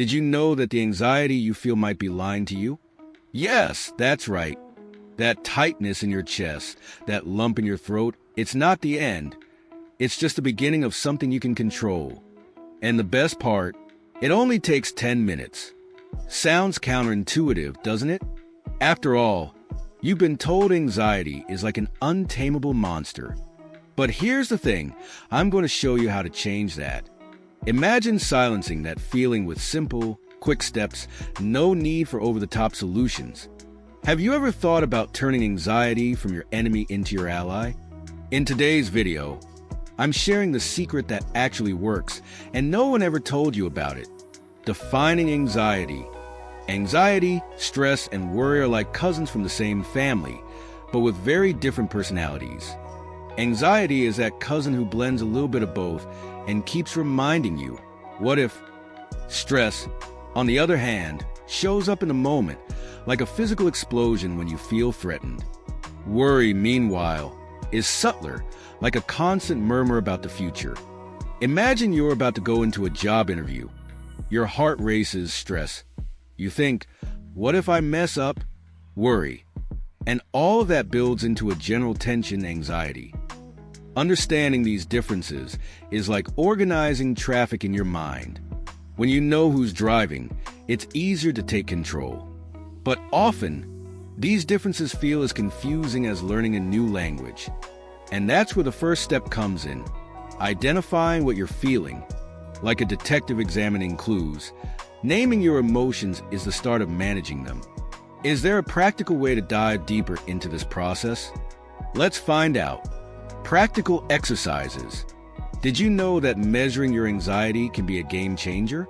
Did you know that the anxiety you feel might be lying to you? Yes, that's right. That tightness in your chest, that lump in your throat, it's not the end. It's just the beginning of something you can control. And the best part, it only takes 10 minutes. Sounds counterintuitive, doesn't it? After all, you've been told anxiety is like an untamable monster. But here's the thing, I'm going to show you how to change that. Imagine silencing that feeling with simple, quick steps, no need for over-the-top solutions. Have you ever thought about turning anxiety from your enemy into your ally? In today's video, I'm sharing the secret that actually works, and no one ever told you about it. Defining anxiety. Anxiety, stress, and worry are like cousins from the same family, but with very different personalities. Anxiety is that cousin who blends a little bit of both and keeps reminding you, what if? Stress, on the other hand, shows up in a moment, like a physical explosion when you feel threatened. Worry, meanwhile, is subtler, like a constant murmur about the future. Imagine you're about to go into a job interview. Your heart races, stress. You think, what if I mess up? Worry. And all of that builds into a general tension, anxiety. Understanding these differences is like organizing traffic in your mind. When you know who's driving, it's easier to take control. But often, these differences feel as confusing as learning a new language. And that's where the first step comes in. Identifying what you're feeling, like a detective examining clues. Naming your emotions is the start of managing them. Is there a practical way to dive deeper into this process? Let's find out. Practical exercises. Did you know that measuring your anxiety can be a game changer?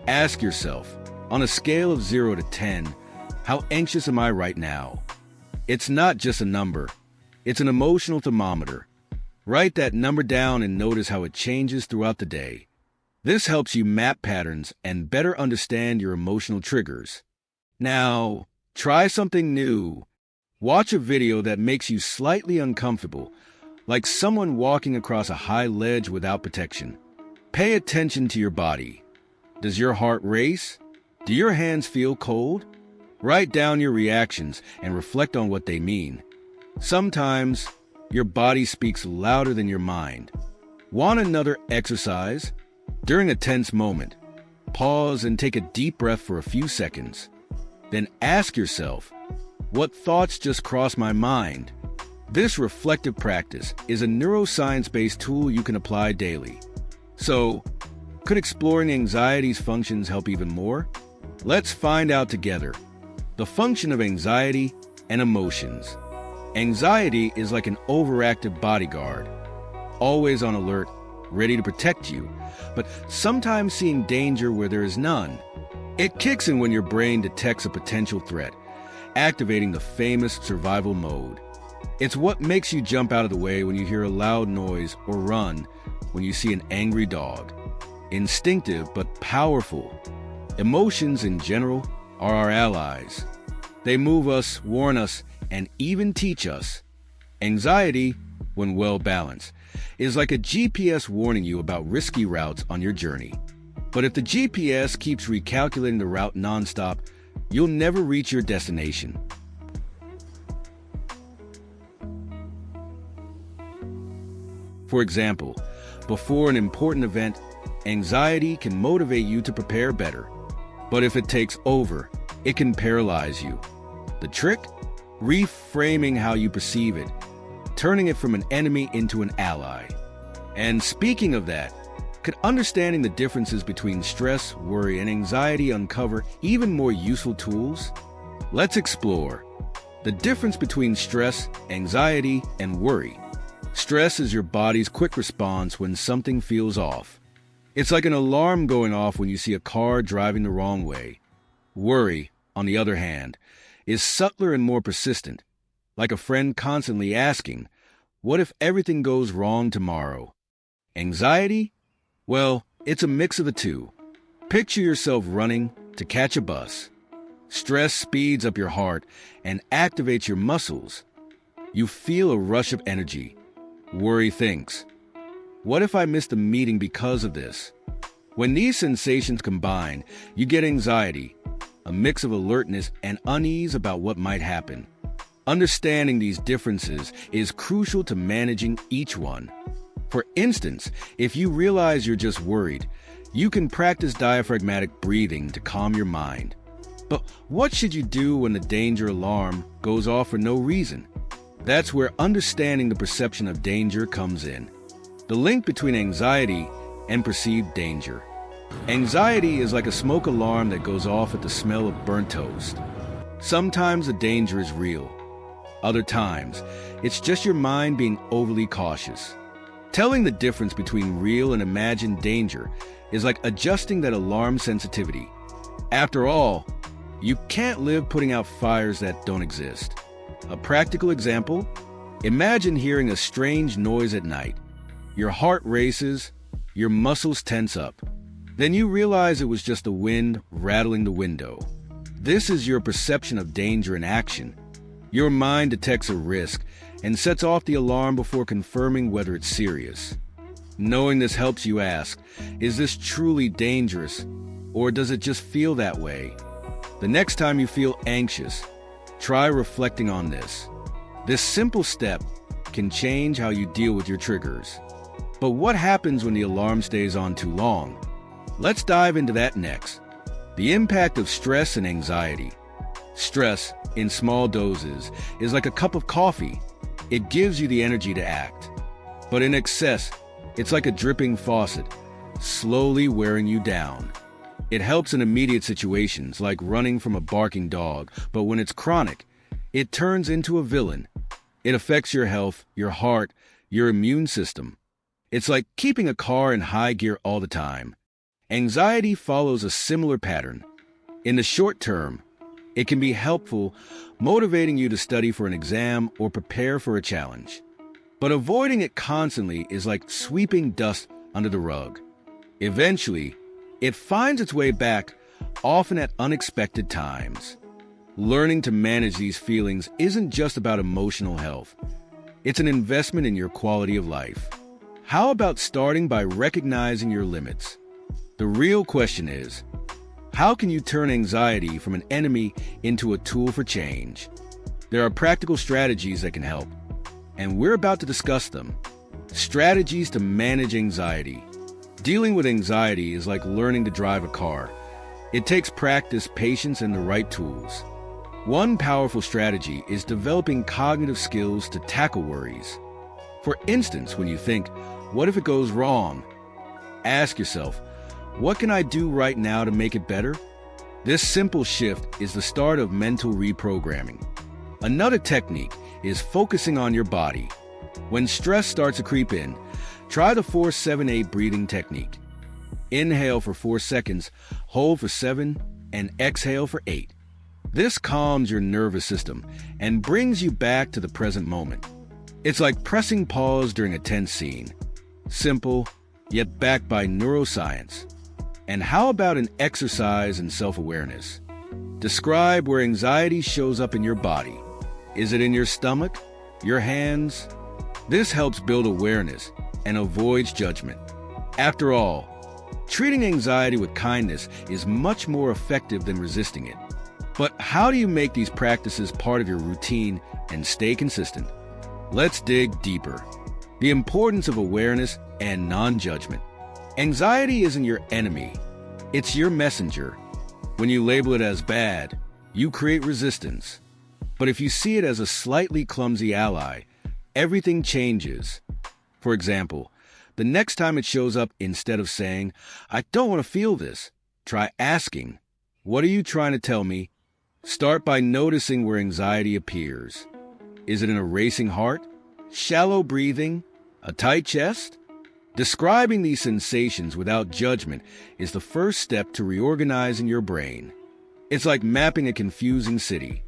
Ask yourself, on a scale of 0 to 10, how anxious am I right now? It's not just a number. It's an emotional thermometer. Write that number down and notice how it changes throughout the day. This helps you map patterns and better understand your emotional triggers. Now, try something new. Watch a video that makes you slightly uncomfortable, like someone walking across a high ledge without protection. Pay attention to your body. Does your heart race? Do your hands feel cold? Write down your reactions and reflect on what they mean. Sometimes, your body speaks louder than your mind. Want another exercise? During a tense moment, pause and take a deep breath for a few seconds. Then ask yourself, what thoughts just crossed my mind? This reflective practice is a neuroscience-based tool you can apply daily. So, could exploring anxiety's functions help even more? Let's find out together. The function of anxiety and emotions. Anxiety is like an overactive bodyguard, always on alert, ready to protect you, but sometimes seeing danger where there is none. It kicks in when your brain detects a potential threat, activating the famous survival mode. It's what makes you jump out of the way when you hear a loud noise or run when you see an angry dog. Instinctive but powerful. Emotions in general are our allies. They move us, warn us, and even teach us. Anxiety, when well balanced, is like a GPS warning you about risky routes on your journey. But if the GPS keeps recalculating the route nonstop, you'll never reach your destination. For example, before an important event, anxiety can motivate you to prepare better. But if it takes over, it can paralyze you. The trick? Reframing how you perceive it, turning it from an enemy into an ally. And speaking of that, could understanding the differences between stress, worry, and anxiety uncover even more useful tools? Let's explore the difference between stress, anxiety, and worry. Stress is your body's quick response when something feels off. It's like an alarm going off when you see a car driving the wrong way. Worry, on the other hand, is subtler and more persistent, like a friend constantly asking, what if everything goes wrong tomorrow? Anxiety? Well, it's a mix of the two. Picture yourself running to catch a bus. Stress speeds up your heart and activates your muscles. You feel a rush of energy. Worry thinks, what if I missed a meeting because of this? When these sensations combine, you get anxiety, a mix of alertness and unease about what might happen. Understanding these differences is crucial to managing each one. For instance, if you realize you're just worried, you can practice diaphragmatic breathing to calm your mind. But what should you do when the danger alarm goes off for no reason? That's where understanding the perception of danger comes in. The link between anxiety and perceived danger. Anxiety is like a smoke alarm that goes off at the smell of burnt toast. Sometimes the danger is real. Other times, it's just your mind being overly cautious. Telling the difference between real and imagined danger is like adjusting that alarm sensitivity. After all, you can't live putting out fires that don't exist. A practical example: imagine hearing a strange noise at night. Your heart races, your muscles tense up. Then you realize it was just the wind rattling the window. This is your perception of danger in action. Your mind detects a risk and sets off the alarm before confirming whether it's serious. Knowing this helps you ask, is this truly dangerous, or does it just feel that way? The next time you feel anxious, try reflecting on this. This simple step can change how you deal with your triggers. But what happens when the alarm stays on too long? Let's dive into that next. The impact of stress and anxiety. Stress, in small doses, is like a cup of coffee. It gives you the energy to act. But in excess, it's like a dripping faucet, slowly wearing you down. It helps in immediate situations, like running from a barking dog, but when it's chronic, it turns into a villain. It affects your health, your heart, your immune system. It's like keeping a car in high gear all the time. Anxiety follows a similar pattern. In the short term, it can be helpful, motivating you to study for an exam or prepare for a challenge. But avoiding it constantly is like sweeping dust under the rug. Eventually, it finds its way back, often at unexpected times. Learning to manage these feelings isn't just about emotional health. It's an investment in your quality of life. How about starting by recognizing your limits? The real question is, how can you turn anxiety from an enemy into a tool for change? There are practical strategies that can help, and we're about to discuss them. Strategies to manage anxiety. Dealing with anxiety is like learning to drive a car. It takes practice, patience, and the right tools. One powerful strategy is developing cognitive skills to tackle worries. For instance, when you think, what if it goes wrong? Ask yourself, what can I do right now to make it better? This simple shift is the start of mental reprogramming. Another technique is focusing on your body. When stress starts to creep in, try the 4-7-8 breathing technique. Inhale for 4 seconds, hold for 7, and exhale for 8. This calms your nervous system and brings you back to the present moment. It's like pressing pause during a tense scene. Simple, yet backed by neuroscience. And how about an exercise in self-awareness? Describe where anxiety shows up in your body. Is it in your stomach? Your hands? This helps build awareness and avoids judgment. After all, treating anxiety with kindness is much more effective than resisting it. But how do you make these practices part of your routine and stay consistent? Let's dig deeper. The importance of awareness and non-judgment. Anxiety isn't your enemy, it's your messenger. When you label it as bad, you create resistance. But if you see it as a slightly clumsy ally, everything changes. For example, the next time it shows up, instead of saying, I don't want to feel this, try asking, what are you trying to tell me? Start by noticing where anxiety appears. Is it in a racing heart? Shallow breathing? A tight chest? Describing these sensations without judgment is the first step to reorganizing your brain. It's like mapping a confusing city.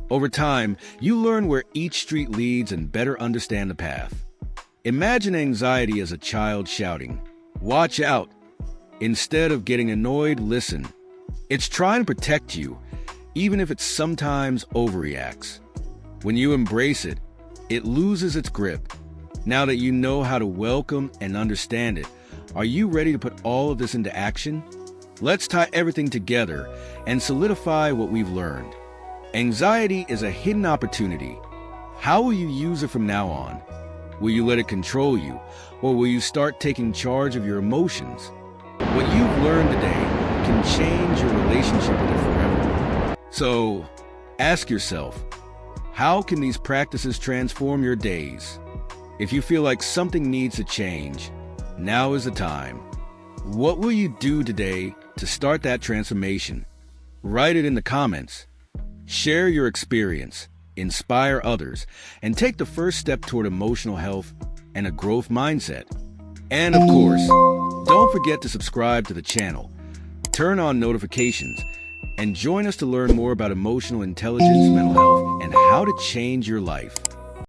Over time, you learn where each street leads and better understand the path. Imagine anxiety as a child shouting, "Watch out!" Instead of getting annoyed, listen. It's trying to protect you, even if it sometimes overreacts. When you embrace it, it loses its grip. Now that you know how to welcome and understand it, Are you ready to put all of this into action? Let's tie everything together and solidify what we've learned. Anxiety is a hidden opportunity. How will you use it from now on? Will you let it control you, or will you start taking charge of your emotions? What you've learned today can change your relationship with it forever. So, ask yourself, how can these practices transform your days? If you feel like something needs to change, now is the time. What will you do today to start that transformation? Write it in the comments. Share your experience, inspire others, and take the first step toward emotional health and a growth mindset. And of course, don't forget to subscribe to the channel, turn on notifications, and join us to learn more about emotional intelligence, mental health, and how to change your life.